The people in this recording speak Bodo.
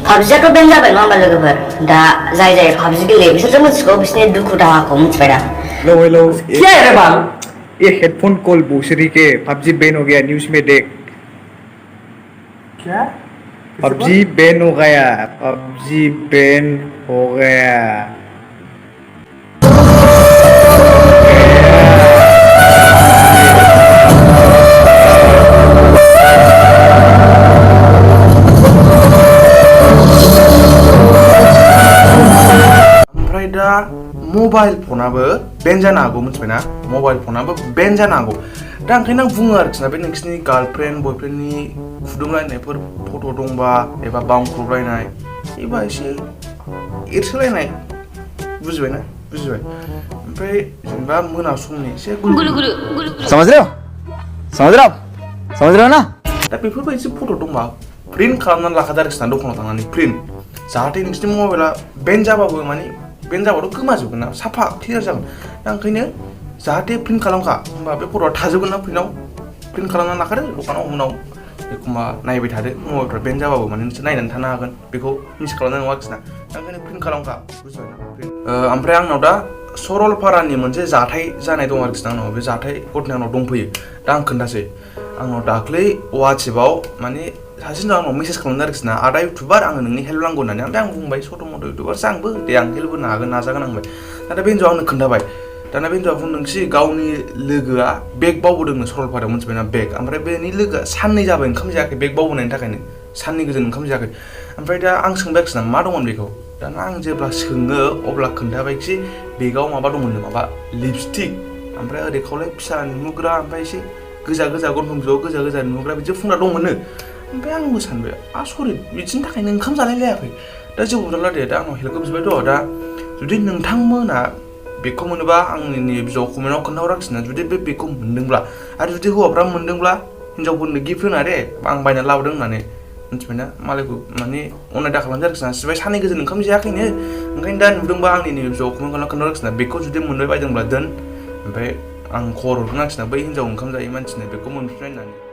PUBGयाथ' बेन जाबाय नङा होमबा लोगोफोर दा जाय जाय PUBG गेलेयो बिसोरथ' मिथिगौ बिसोरनि दुखु दाहाखौ मिथिबाय दा हेलो हेलो क्या है रे बाल ये हेडफोन कॉल भोसरी के पबजी बैन हो गया न्यूज में देख क्या पबजी बैन हो गया पबजी बैन हो गया ओमफ्राय दा मबाइल फनाबो बेन जानो हागौ मिथिबायना मबाइल फनाबो बेन जानो हागौ दा ओंखायनो आं बुङो आरोखि ना बे नोंसिनि गार्लफ्रेन्ड बयफ्रेन्डनि फुदुंलायनायफोर फट' दंबा एबा बांख्रबलायनाय एबा एसे एरसोलायनाय बुजिबायना बुजिबाय ओमफ्राय जेनेबा मोना समनि एसे समझ रहे हो समझ रहे हो समझ रहे हो ना दा बेफोरबायदि फट' दंबा प्रिन्ट खालामनानै लाखादो आरोखि ना दखानाव थांनानै प्रिन्ट जाहाथे नोंसिनि मबाइला बेन जाबाबो माने बेन जाबाथ' गोमाजोबगोन ना साफा क्लियार जागोन दा ओंखायनो जाहाथे प्रिन्ट खालामखा होमबा बे फट'आ थाजोबगोन ना प्रिन्ट खालामनानै लाखादो दखानाव उनाव एखमबा नायबाय थादो मबाइलफ्रा बेन जाबाबो माने नोंसोर नायनानै थानो हागोन बेखौ मिस खालामनाय नङा आरोखि ना दा ओंखायनो प्रिन्ट खालामखा बुजिबायना ओमफ्राय आंनाव दा सरलपारानि मोनसे जाथाय जानाय दं आरोखि ना आंनाव बे जाथाय घटनाया आंनाव दंफैयो दा आं खोन्थासै आंनाव दाख्लै वाट्सएपआव माने सासे आंनाव मेसेज खालामदों आरोखि ना आदा इउटुबार आङो नोंनि हेल्प नांगौ होननानै ओमफ्राय आं बुंबाय सथ' मथ' इउटुबारसो आंबो दे आं हेल्प होनो हागोन नाजागोन आं बुंबाय दाना बे हिन्जावआ आंनो खोन्थाबाय दाना बे हिन्जावआ बुंदोंखि गावनि लोगोआ बेग बावबोदोंनो सरलपारायाव मिथिबायना बेग ओमफ्राय बेनि लोगोआ साननै जाबाय ओंखाम जायाखै बेग बावबोनायनि थाखायनो साननै गोजोन ओंखाम जायाखै ओमफ्राय दा आं सोंबाय आरोखि ना मा दंमोन बेखौ दाना आं जेब्ला सोङो अब्ला खोन्थाबायखि बेगाव माबा दंमोननो माबा लिपस्टिक ओमफ्राय ओरै खावलाय फिसा नुहोग्रा ओमफ्राय एसे गोजा गोजा गन्थं बिजौआव गोजा गोजा नुहोग्रा बिदि फुनना दंमोननो ओमफ्राय आंबो सानबाय सरि बिदिनि थाखायनो ओंखाम जालायलायाखै दा जेबो बुंला दे दा आंनाव हेल्पखौ बिबायथ' दा जुदि नोंथांमोना बेगखौ मोनोबा आंनि बिजौआव कमेन्टआव खोन्थाहराखिना जुदि बे बेगखौ मोन्दोंब्ला आरो जुदि हौवाफ्रा मोन्दोंब्ला हिन्जावफोरनो गिफ्ट होना दे आं बायनानै लाबोदों होननानै मिथिबायना मालायखौ माने अननाय दा खालामदो आरोखि ना सिबाय साननै गोजोन ओंखाम जायाखैनो ओंखायनो दा नुदोंबा आंनि बिजौआव कमेन्ट खालामना खोन्थाहराखिना बेगखौ जुदि मोनबाय बायदोंब्ला दोन ओमफ्राय आं खबर हरगोन आरोखि ना बै हिन्जाव ओंखाम जायै मानसिनो बेगखौ मोनफिनबाय होननानै